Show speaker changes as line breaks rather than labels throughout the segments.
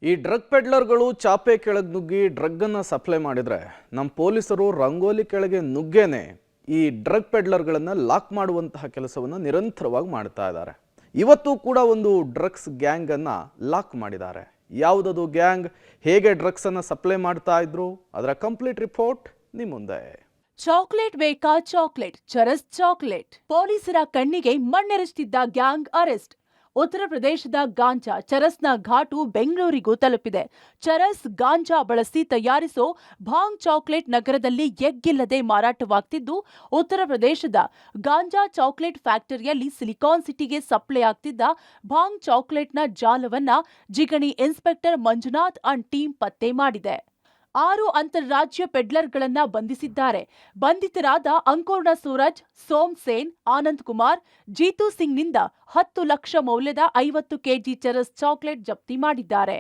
ಈ ಡ್ರಗ್ ಪೆಡ್ಲರ್ಗಳು ಚಾಪೆ ಕೆಳಗೆ ನುಗ್ಗಿ ಡ್ರಗ್ ಅನ್ನ ಸಪ್ಲೈ ಮಾಡಿದ್ರೆ ನಮ್ಮ ಪೊಲೀಸರು ರಂಗೋಲಿ ಕೆಳಗೆ ನುಗ್ಗೇನೆ ಈ ಡ್ರಗ್ ಪೆಡ್ಲರ್ಗಳನ್ನ ಲಾಕ್ ಮಾಡುವಂತಹ ಕೆಲಸವನ್ನ ನಿರಂತರವಾಗಿ ಮಾಡ್ತಾ ಇದ್ದಾರೆ. ಇವತ್ತು ಕೂಡ ಒಂದು ಡ್ರಗ್ಸ್ ಗ್ಯಾಂಗ್ ಅನ್ನ ಲಾಕ್ ಮಾಡಿದ್ದಾರೆ. ಯಾವುದದು ಗ್ಯಾಂಗ್, ಹೇಗೆ ಡ್ರಗ್ಸ್ ಅನ್ನ ಸಪ್ಲೈ ಮಾಡ್ತಾ ಇದ್ರು, ಅದರ ಕಂಪ್ಲೀಟ್ ರಿಪೋರ್ಟ್ ನಿಮ್ಮ ಮುಂದೆ.
ಚಾಕ್ಲೇಟ್ ಬೇಕಾ ಚಾಕ್ಲೇಟ್, ಚರಸ್ ಚಾಕ್ಲೇಟ್. ಪೊಲೀಸರ ಕಣ್ಣಿಗೆ ಮಣ್ಣೆರಚ್ತಿದ್ದ ಗ್ಯಾಂಗ್ ಅರೆಸ್ಟ್. ಉತ್ತರ ಪ್ರದೇಶದ ಗಾಂಜಾ ಚರಸ್ನ ಘಾಟು ಬೆಂಗಳೂರಿಗೂ ತಲುಪಿದೆ. ಚರಸ್ ಗಾಂಜಾ ಬಳಸಿ ತಯಾರಿಸೋ ಭಾಂಗ್ ಚಾಕ್ಲೇಟ್ ನಗರದಲ್ಲಿ ಎಗ್ಗಿಲ್ಲದೆ ಮಾರಾಟವಾಗ್ತಿದ್ದು, ಉತ್ತರ ಪ್ರದೇಶದ ಗಾಂಜಾ ಚಾಕ್ಲೇಟ್ ಫ್ಯಾಕ್ಟರಿಯಲ್ಲಿ ಸಿಲಿಕಾನ್ ಸಿಟಿಗೆ ಸಪ್ಲೈ ಆಗ್ತಿದ್ದ ಭಾಂಗ್ ಚಾಕ್ಲೇಟ್ನ ಜಾಲವನ್ನ Jigani inspector Manjunath and team ಪತ್ತೆ ಮಾಡಿದೆ. 6 ಅಂತಾರಾಜ್ಯ ಪೆಡ್ಲರ್ಗಳನ್ನ ಬಂಧಿಸಿದ್ದಾರೆ. ಬಂಧಿತರಾದ ಅಂಕೋರ್ನ ಸೂರಜ್, ಸೋಮ್ ಸೇನ್, ಆನಂದ್ ಕುಮಾರ್, ಜೀತು ಸಿಂಗ್ನಿಂದ 10 ಲಕ್ಷ ಮೌಲ್ಯದ 50 ಕೆಜಿ ಚರಸ್ ಚಾಕ್ಲೇಟ್ ಜಪ್ತಿ ಮಾಡಿದ್ದಾರೆ.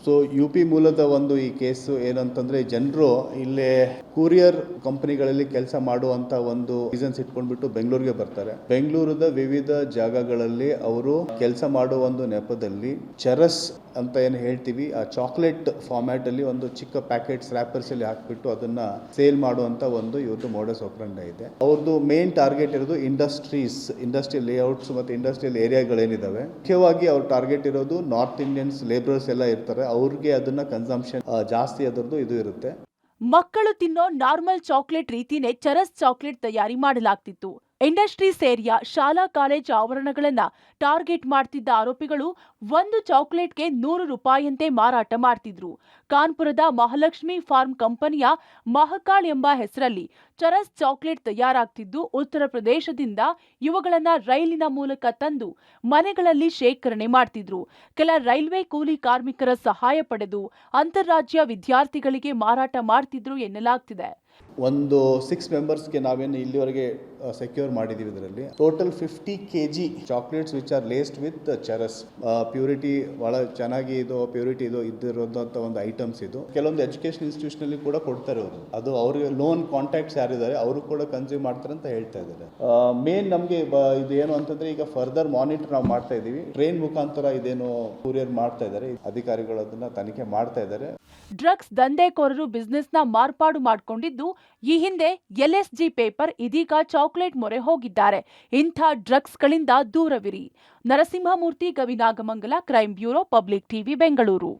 ಸೊ UP ಮೂಲದ ಒಂದು ಈ ಕೇಸು ಏನಂತಂದರೆ, ಜನರು ಇಲ್ಲೇ ಕೂರಿಯರ್ ಕಂಪನಿಗಳಲ್ಲಿ ಕೆಲಸ ಮಾಡುವಂಥ ಒಂದು ರೀಸನ್ಸ್ ಇಟ್ಕೊಂಡ್ಬಿಟ್ಟು ಬೆಂಗಳೂರಿಗೆ ಬರ್ತಾರೆ. ಬೆಂಗಳೂರದ ವಿವಿಧ ಜಾಗಗಳಲ್ಲಿ ಅವರು ಕೆಲಸ ಮಾಡುವ ಒಂದು ನೆಪದಲ್ಲಿ ಚರಸ್ ಅಂತ ಏನು ಹೇಳ್ತೀವಿ, ಆ ಚಾಕ್ಲೇಟ್ ಫಾರ್ಮ್ಯಾಟಲ್ಲಿ ಒಂದು ಚಿಕ್ಕ ಪ್ಯಾಕೆಟ್ಸ್ ರ್ಯಾಪರ್ಸಲ್ಲಿ ಹಾಕಿಬಿಟ್ಟು ಅದನ್ನು ಸೇಲ್ ಮಾಡುವಂಥ ಒಂದು ಇವ್ರದ್ದು ಮೋಡಸ್ ಆಪರಂಡಿ ಇದೆ. ಅವ್ರದ್ದು ಮೇನ್ ಟಾರ್ಗೆಟ್ ಇರೋದು ಇಂಡಸ್ಟ್ರಿಯಲ್ ಲೇಔಟ್ಸ್ ಮತ್ತು ಇಂಡಸ್ಟ್ರಿಯಲ್ ಏರಿಯಾಗಳೇನಿದ್ದಾವೆ. ಮುಖ್ಯವಾಗಿ ಅವ್ರ ಟಾರ್ಗೆಟ್ ಇರೋದು ನಾರ್ತ್ ಇಂಡಿಯನ್ಸ್ ಲೇಬರರ್ಸ್ ಎಲ್ಲ ಇರ್ತಾರೆ, ಅವ್ರಿಗೆ ಅದನ್ನ ಕನ್ಸಂಪ್ಷನ್ ಜಾಸ್ತಿ ಅದರದ್ದು ಇದು ಇರುತ್ತೆ.
ಮಕ್ಕಳು ತಿನ್ನೋ ನಾರ್ಮಲ್ ಚಾಕ್ಲೇಟ್ ರೀತಿನೇ ಚರಸ್ ಚಾಕ್ಲೇಟ್ ತಯಾರಿ ಮಾಡಲಾಗ್ತಿತ್ತು. ಇಂಡಸ್ಟ್ರೀಸ್ ಏರಿಯಾ, ಶಾಲಾ ಕಾಲೇಜು ಆವರಣಗಳನ್ನ ಟಾರ್ಗೆಟ್ ಮಾಡ್ತಿದ್ದ ಆರೋಪಿಗಳು ಒಂದು ಚಾಕ್ಲೇಟ್ಗೆ 100 ರೂಪಾಯಿಯಂತೆ ಮಾರಾಟ ಮಾಡ್ತಿದ್ರು. ಕಾನ್ಪುರದ ಮಹಾಲಕ್ಷ್ಮಿ ಫಾರ್ಮ್ ಕಂಪನಿಯ ಮಹಕಾಳ್ ಎಂಬ ಹೆಸರಲ್ಲಿ ಚರಸ್ ಚಾಕ್ಲೇಟ್ ತಯಾರಾಗ್ತಿದ್ದು, ಉತ್ತರ ಪ್ರದೇಶದಿಂದ ಇವುಗಳನ್ನ ರೈಲಿನ ಮೂಲಕ ತಂದು ಮನೆಗಳಲ್ಲಿ ಶೇಖರಣೆ ಮಾಡ್ತಿದ್ರು. ಕೆಲ ರೈಲ್ವೆ ಕೂಲಿ ಕಾರ್ಮಿಕರ ಸಹಾಯ ಪಡೆದು ಅಂತಾರಾಜ್ಯ ವಿದ್ಯಾರ್ಥಿಗಳಿಗೆ ಮಾರಾಟ ಮಾಡ್ತಿದ್ರು ಎನ್ನಲಾಗ್ತಿದೆ.
ಒಂದು 6 ಮೆಂಬರ್ಸ್ಗೆ ನಾವೇನು ಇಲ್ಲಿವರೆಗೆ ಸೆಕ್ಯೂರ್ ಮಾಡಿದ್ದೀವಿ. ಇದರಲ್ಲಿ total 50 kg chocolates which are laced with charas. Purity ಭಾಳ ಚೆನ್ನಾಗಿ ಇದು ಪ್ಯೂರಿಟಿ ಇದ್ದಿರೋದಂಥ ಒಂದು ಐಟಮ್ಸ್ ಇದು. ಕೆಲವೊಂದು ಎಜುಕೇಷನ್ ಇನ್ಸ್ಟಿಟ್ಯೂಷನಲ್ಲಿ ಕೂಡ ಕೊಡ್ತಾರೆ ಅವರು. ಅದು ಅವ್ರಿಗೆ ಲೋನ್ ಕಾಂಟ್ಯಾಕ್ಟ್ಸ್ ಯಾರಿದ್ದಾರೆ ಅವರು ಕೂಡ ಕನ್ಸ್ಯೂಮ್ ಮಾಡ್ತಾರೆ ಅಂತ ಹೇಳ್ತಾ ಇದ್ದಾರೆ. ಮೇನ್ ನಮಗೆ ಇದು ಏನು ಅಂತಂದ್ರೆ, ಈಗ ಫರ್ದರ್ ಮಾನಿಟರ್ ನಾವು ಮಾಡ್ತಾ ಇದ್ದೀವಿ. ಟ್ರೈನ್ ಮುಖಾಂತರ ಇದೇನು ಕೂರಿಯರ್ ಮಾಡ್ತಾ ಇದ್ದಾರೆ, ಅಧಿಕಾರಿಗಳು ಅದನ್ನ ತನಿಖೆ ಮಾಡ್ತಾ ಇದ್ದಾರೆ.
ಡ್ರಗ್ಸ್ ದಂಧೆಕೋರರು ಬಿಸ್ನೆಸ್ ನ ಮಾರ್ಪಾಡು ಮಾಡಿಕೊಂಡಿದ್ದು, ಈ ಹಿಂದೆ LSG ಪೇಪರ್, ಇದೀಗ ಚಾಕ್ಲೇಟ್ ಮೊರೆ ಹೋಗಿದ್ದಾರೆ. ಇಂಥ ಡ್ರಗ್ಸ್ ಗಳಿಂದ ದೂರವಿರಿ. Narasimhamurthy, Gavinagamangala, crime bureau, public TV, Bengaluru.